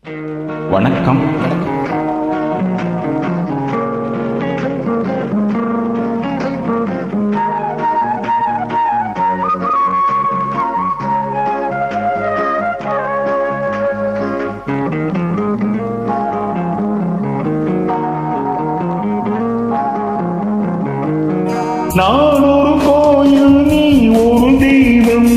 வணக்கம். நான் ஒரு கோயில், நீ ஒரு தெய்வம்,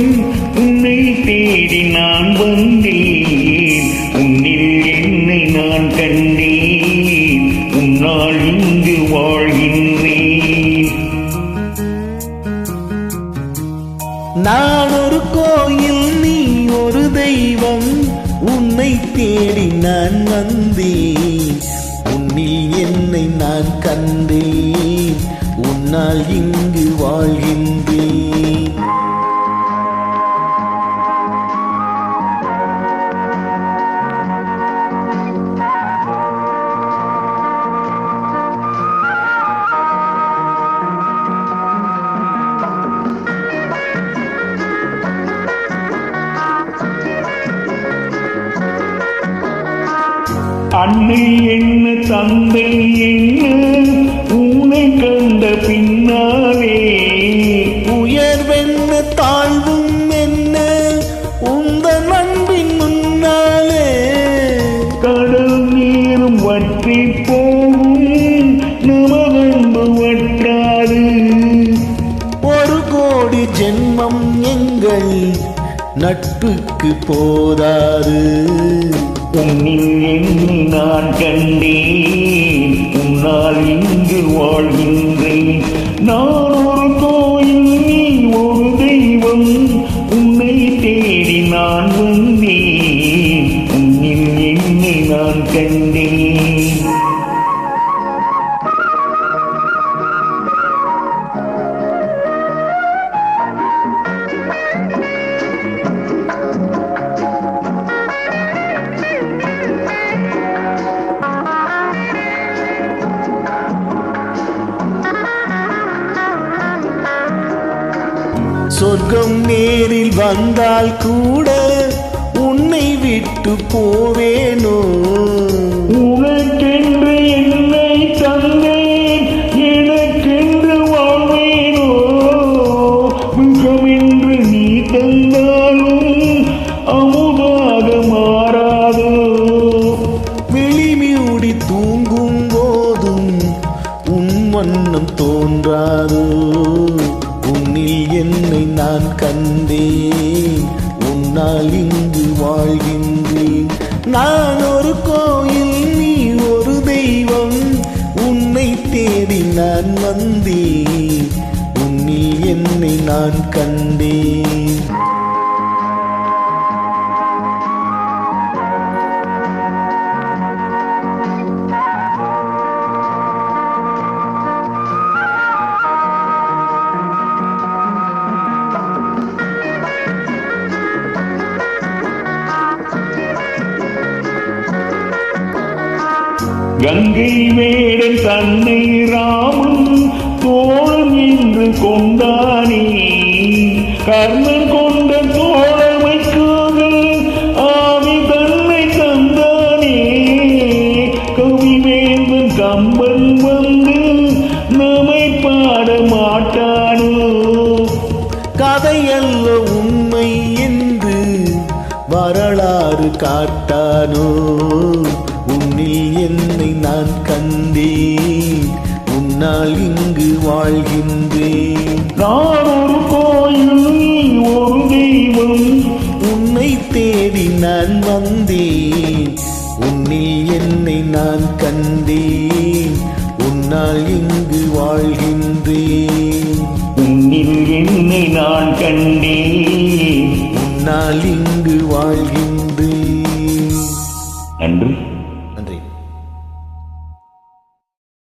உன்னை தேடி நான் வந்தேன், உன்னில் என்னை நான் கண்டேன், உன்னால் இங்கு வாழ்கின்றேன். நான் ஒரு கோயில், நீ ஒரு தெய்வம், உன்னை தேடி நான் வந்தேன், உன்னில் என்னை நான் கண்டேன், உன்னால் இங்கு வாழ்கின்றேன். அன்னை என்ன தந்தை என்ன உன்னை கண்ட பின்னாலே, உயர்வென்ன தாழ்வும் என்ன உந்தன் அன்பின் முன்னாலே, கடல் நீரும் வற்றி போகும் நமதன்பு வற்றாது, ஒரு கோடி ஜென்மம் எங்கள் நட்புக்கு போதாது. உன்னில் என்னை நான் கண்டேன், உன்னால் இங்கு வாழ்கின்றேன். நான் ஒரு கோயில், நீ ஒரு தெய்வம், உன்னை தேடி நான் வந்தேன், உன்னில் என்னை நான் கண்டேன். சொர்க்கம் நேரில் வந்தால் கூட உன்னை விட்டு போவேனோ, உனக்கென்று என்னை தந்தேன், எனக்கென்று வாழ்வேனோ, மிகமென்று நீ தந்தாலும் அமுதாக மாறாதோ, விழிமூடி தூங்கும் போதும் உன் வண்ணம் தோன்றாதோ, உன்னில் என்னை நான் கண்டேன், உன்னால் இங்கு வாழ்கின்றேன். நான் ஒரு கோயில், நீ ஒரு தெய்வம், உன்னை தேடி நான் வந்தேன், உன்னில் என்னை நான் கண்டேன். கங்கை வேடன் தன்னை ராமன் தோழன் என்று கொண்டானே, கர்ணன் கொண்ட தோழமைக்காக ஆவி தன்னை தந்தானே, கவிவேந்தன் கம்பன் வந்து நம்மை பாட மாட்டானோ, கதையல்ல உண்மை என்று வரலாறு காட்டானோ, உன்னில் என்னை நான் கண்டேன், உன்னால் இங்கு வாழ்கின்றேன். நான் ஒரு கோயில், நீ ஒரு தெய்வம், உன்னை தேடி நான் வந்தேன், உன்னில் என்னை நான் கண்டேன், உன்னால் இங்கு வாழ்கின்றேன். உன்னில் என்னை நான் கண்டேன், உன்னால்